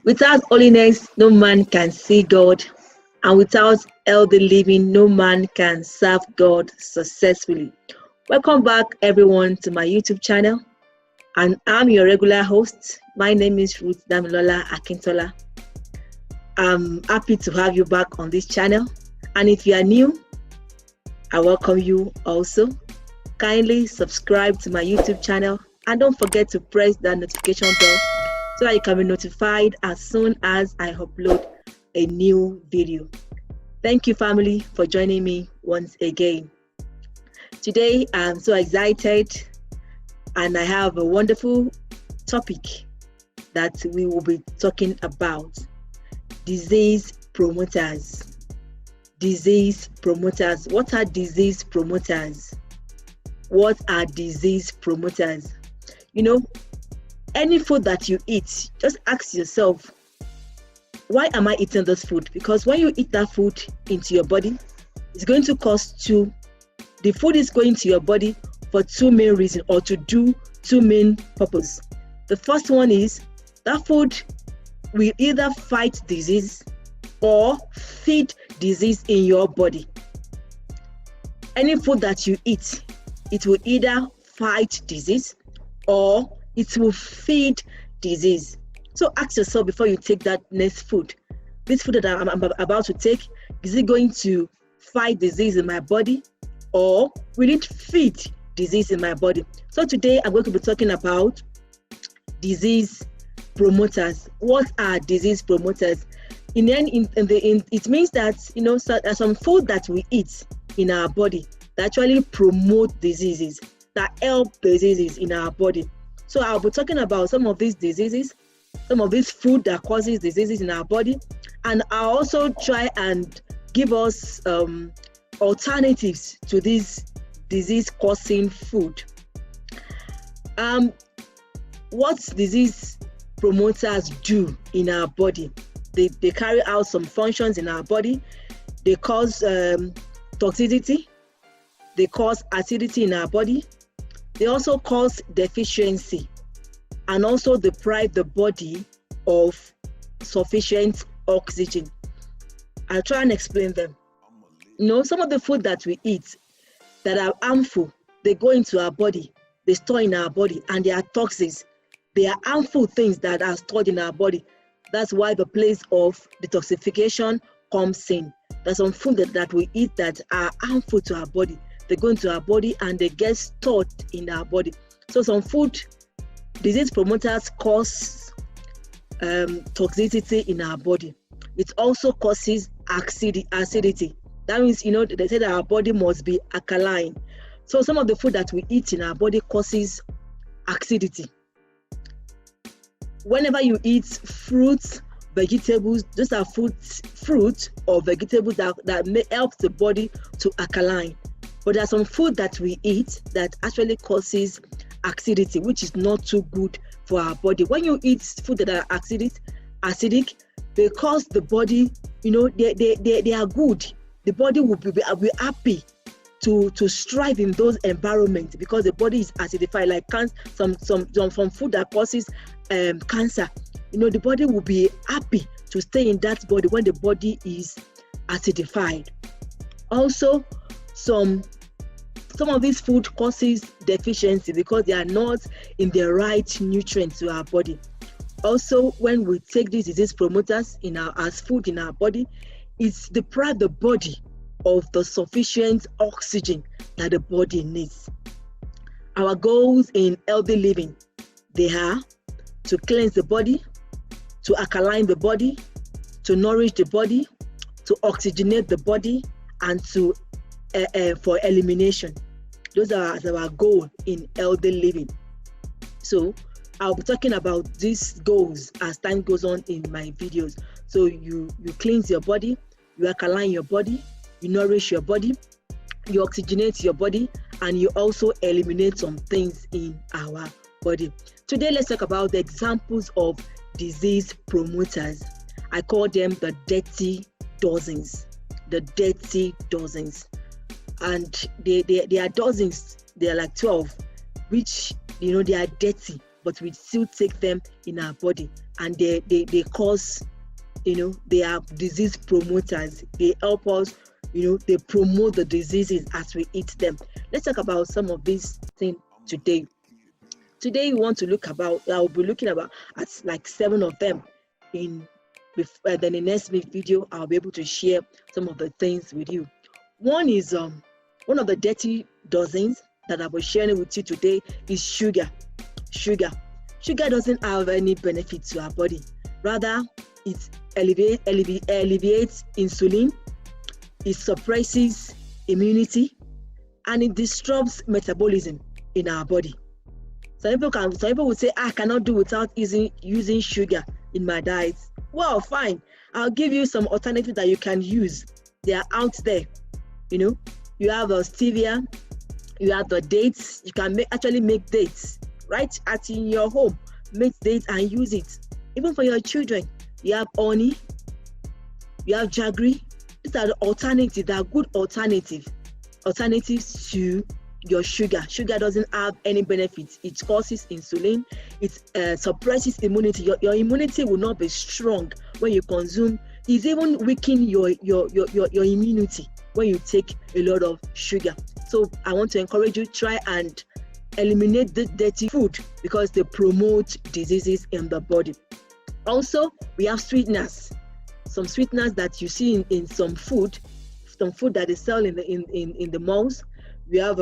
Without holiness, no man can see God, and without healthy living, no man can serve God successfully. Welcome back, everyone, to my YouTube channel, and I'm your regular host. My name is Ruth Damilola Akintola. I'm happy to have you back on this channel, and if you are new, I welcome you also. Kindly subscribe to my YouTube channel, and don't forget to press that notification bell so that you can be notified as soon as I upload a new video. Thank you, family, for joining me once again. Today, I'm so excited, and I have a wonderful topic that we will be talking about: disease promoters. Disease promoters. What are disease promoters? What are disease promoters? You know, any food that you eat, just ask yourself, why am I eating this food? Because when you eat that food into your body, it's going to the food is going to your body for two main reasons, or to do two main purposes. The first one is that food will either fight disease or feed disease in your body. Any food that you eat, it will either fight disease or it will feed disease. So ask yourself before you take that next food. This food that I'm about to take, is it going to fight disease in my body, or will it feed disease in my body? So today I'm going to be talking about disease promoters. What are disease promoters? It means that some food that we eat in our body that actually promote diseases, that help diseases in our body. So I'll be talking about some of these diseases, some of this food that causes diseases in our body, and I'll also try and give us alternatives to this disease-causing food. What disease promoters do in our body? They carry out some functions in our body. They cause toxicity. They cause acidity in our body. They also cause deficiency, and also deprive the body of sufficient oxygen. I'll try and explain them. Some of the food that we eat that are harmful, they go into our body, they store in our body, and they are toxins. They are harmful things that are stored in our body. That's why the place of detoxification comes in. There's some food that we eat that are harmful to our body. They go into our body and they get stored in our body. So some food disease promoters cause toxicity in our body. It also causes acidity. That means, they say that our body must be alkaline. So some of the food that we eat in our body causes acidity. Whenever you eat fruits, vegetables, those are fruit or vegetables that may help the body to alkaline. But there's some food that we eat that actually causes acidity, which is not too good for our body. When you eat food that are acidic, they cause the body, they are good. The body will be happy to strive in those environments because the body is acidified. Like some food that causes cancer, the body will be happy to stay in that body when the body is acidified. Also, some of these food causes deficiency because they are not in the right nutrients to our body. Also, when we take these disease promoters as food in our body, it's deprive the body of the sufficient oxygen that the body needs. Our goals in healthy living, they are to cleanse the body, to alkaline the body, to nourish the body, to oxygenate the body, and to for elimination. Those are our goal in healthy living. So I'll be talking about these goals as time goes on in my videos. So you cleanse your body, you alkaline your body, you nourish your body, you oxygenate your body, and you also eliminate some things in our body. Today, let's talk about the examples of disease promoters. I call them the dirty dozens. the dirty dozens. And they are dozens, they are like 12, which they are dirty, but we still take them in our body, and they cause, they are disease promoters. They help us, they promote the diseases as we eat them. Let's talk about some of these things today. Today we want to I'll be looking at like 7 of them. Then in the next video I'll be able to share some of the things with you. One is one of the dirty dozens that I was sharing with you today is sugar. Sugar doesn't have any benefit to our body. Rather, it alleviates insulin, it suppresses immunity, and it disrupts metabolism in our body. Some people would say, I cannot do without using sugar in my diet. Well, fine. I'll give you some alternatives that you can use. They are out there. You have stevia, you have the dates. You can actually make dates right in your home. Make dates and use it. Even for your children, you have honey, you have jaggery. These are the alternatives. They are good alternatives to your sugar. Sugar doesn't have any benefits. It causes insulin. It suppresses immunity. Your immunity will not be strong when you consume. It even weaken your immunity when you take a lot of sugar. So I want to encourage you, try and eliminate the dirty food because they promote diseases in the body. Also, we have sweeteners. Some sweeteners that you see in some food that they sell in the malls. We have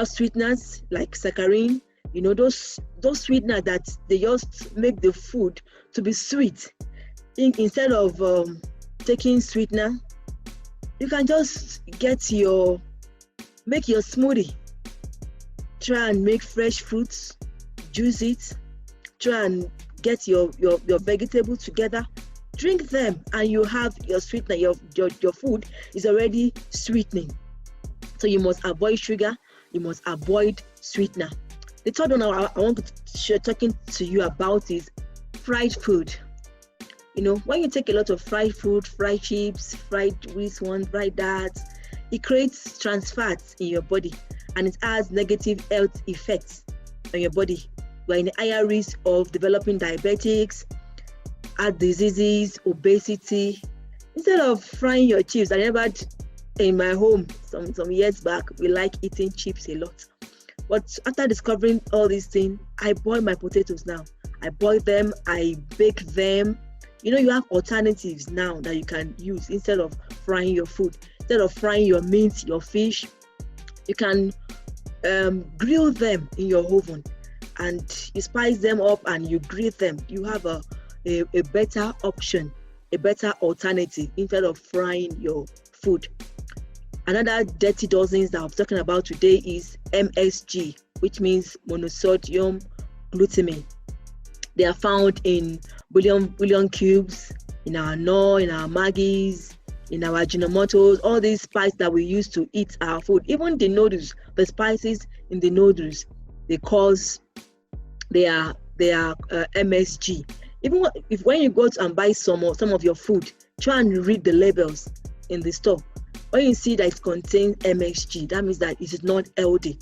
sweeteners like saccharin. Those sweeteners that they just make the food to be sweet. Instead of taking sweetener, you can just make your smoothie. Try and make fresh fruits, juice it. Try and get your vegetables together, drink them, and you have your sweetener. Your food is already sweetening. So you must avoid sugar. You must avoid sweetener. The third one I want to share talking to you about is fried food. When you take a lot of fried food, fried chips, fried this one, fried that, it creates trans fats in your body, and it has negative health effects on your body. We're in a higher risk of developing diabetics, heart diseases, obesity. Instead of frying your chips, I remember in my home some years back, we like eating chips a lot. But after discovering all these things, I boil my potatoes now. I boil them, I bake them. You have alternatives now that you can use instead of frying your food. Instead of frying your meat, your fish, you can grill them in your oven, and you spice them up and you grill them. You have a better option, a better alternative instead of frying your food. Another dirty dozens that I'm talking about today is MSG, which means monosodium glutamate. They are found in bouillon cubes, in our Knorr, in our Maggies, in our Ajinomotos, all these spices that we use to eat our food. Even the noodles, the spices in the noodles, they are MSG. Even when you go to and buy some of your food, try and read the labels in the store. When you see that it contains MSG, that means that it is not healthy.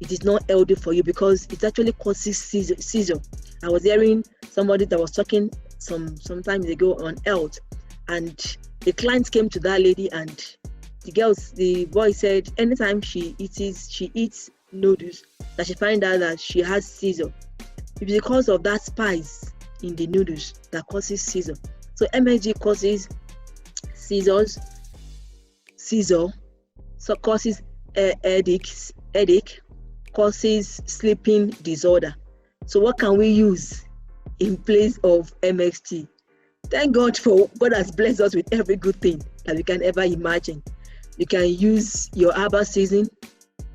It is not healthy for you because it actually causes seizure. I was hearing somebody that was talking some time ago on health, and the client came to that lady, and the boy said anytime she eats noodles, that she find out that she has seizure. It's because of that spice in the noodles that causes seizure. So MSG causes seizure, so causes headache, causes sleeping disorder. So what can we use in place of MSG? Thank God has blessed us with every good thing that we can ever imagine. You can use your herbal season,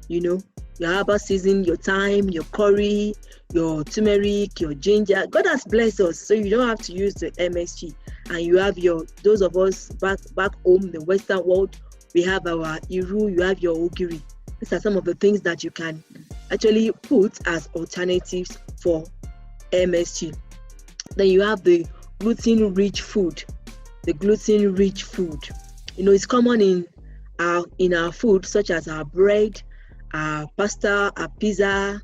your herbal season, your thyme, your curry, your turmeric, your ginger. God has blessed us, so you don't have to use the MSG. And you have those of us back home, the Western world, we have our Iru, you have your Ogiri. These are some of the things that you can actually put as alternatives for MSG. Then you have the gluten-rich food. It's common in our food, such as our bread, our pasta, our pizza,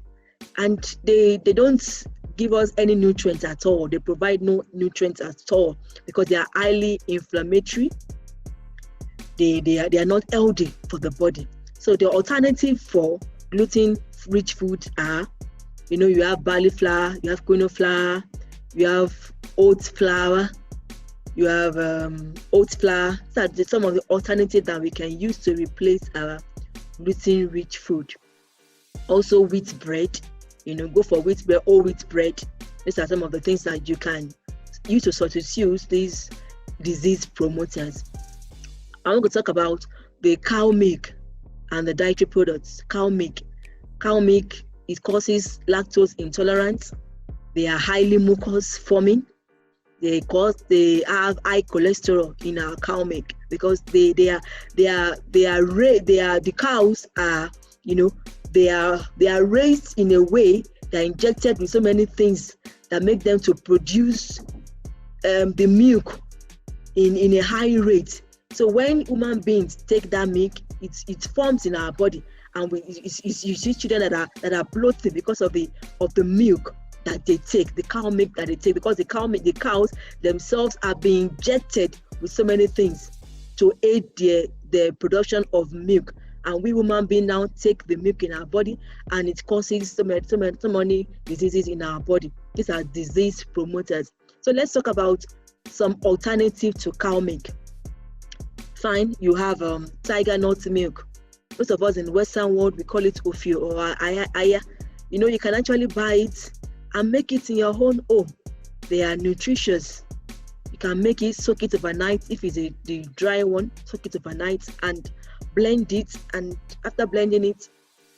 and they don't give us any nutrients at all. They provide no nutrients at all because they are highly inflammatory. They are not healthy for the body. So the alternative for gluten-rich foods are, you have barley flour, you have quinoa flour, you have oat flour, you have oat flour. So that's some of the alternatives that we can use to replace our gluten-rich food. Also, wheat bread. Go for wheat bread or wheat bread. These are some of the things that you can use to substitute these disease promoters. I want to talk about the cow milk and the dietary products. Cow milk, it causes lactose intolerance. They are highly mucus forming. They have high cholesterol in our cow milk because the cows are, they are raised in a way, they're injected with so many things that make them to produce the milk in a high rate. So when human beings take that milk, it forms in our body, and you see children that are bloated because of the milk that they take, the cow milk that they take, because the cows themselves are being injected with so many things to aid the production of milk. And we human beings now take the milk in our body, and it causes so many diseases in our body. These are disease promoters. So let's talk about some alternative to cow milk. Fine, you have tiger nut milk. Most of us in the Western world, we call it ofio or aya. You can actually buy it and make it in your own home. They are nutritious. You can make it, soak it overnight. If it's the dry one, soak it overnight and blend it. And after blending it,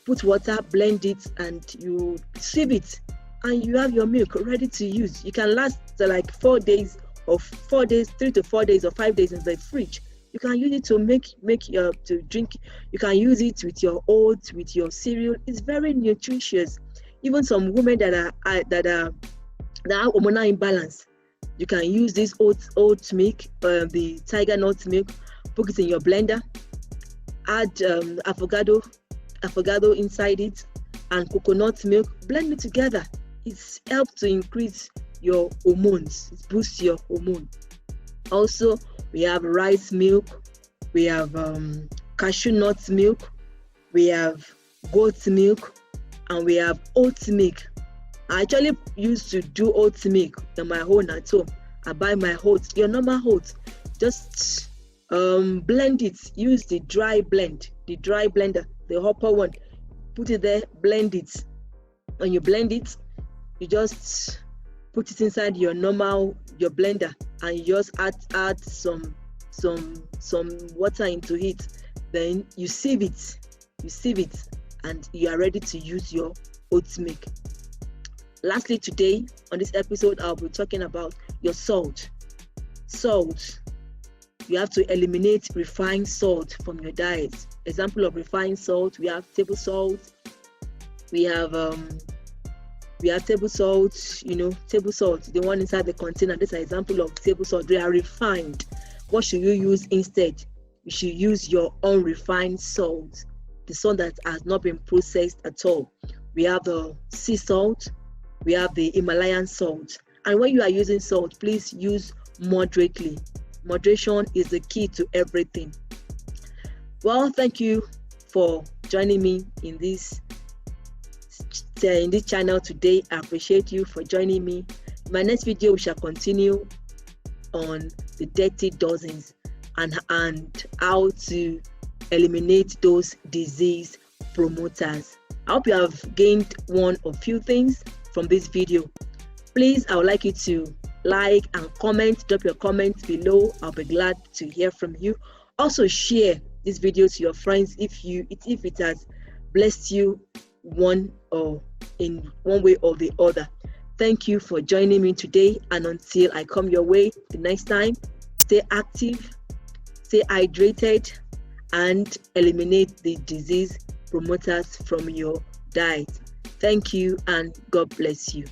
put water, blend it, and you sieve it, and you have your milk ready to use. You can last like 4 days, 3 to 4 days, or 5 days in the fridge. You can use it to to drink. You can use it with your oats, with your cereal. It's very nutritious. Even some women that have hormonal imbalance, you can use this oat milk, the tiger nut milk, put it in your blender, add avocado inside it, and coconut milk, blend it together. It helps to increase your hormones. It boosts your hormone. Also, we have rice milk, we have cashew nut milk, we have goat milk, and we have oat milk. I actually used to do oat milk on my own at home. I buy my oats, your normal oats, just blend it. Use the dry blender, the hopper one. Put it there, blend it. When you blend it, you just put it inside your blender, and you just add some water into it. Then you sieve it, and you are ready to use your oat milk. Lastly, today on this episode, I'll be talking about your salt. You have to eliminate refined salt from your diet. Example of refined salt: we have table salt, we have table salt, table salt, the one inside the container. This is an example of table salt. They are refined. What should you use instead? You should use your unrefined salt, the salt that has not been processed at all. We have the sea salt, we have the Himalayan salt. And when you are using salt, please use moderately. Moderation is the key to everything. Well, thank you for joining me in this channel today. I appreciate you for joining me. In my next video, we shall continue on the dirty dozens and how to eliminate those disease promoters. I hope you have gained one or few things from this video. Please, I would like you to like and comment. Drop your comments below. I'll be glad to hear from you. Also, share this video to your friends if it has blessed you in one way or the other. Thank you for joining me today, and until I come your way the next time, stay active, stay hydrated, and eliminate the disease promoters from your diet. Thank you, and God bless you.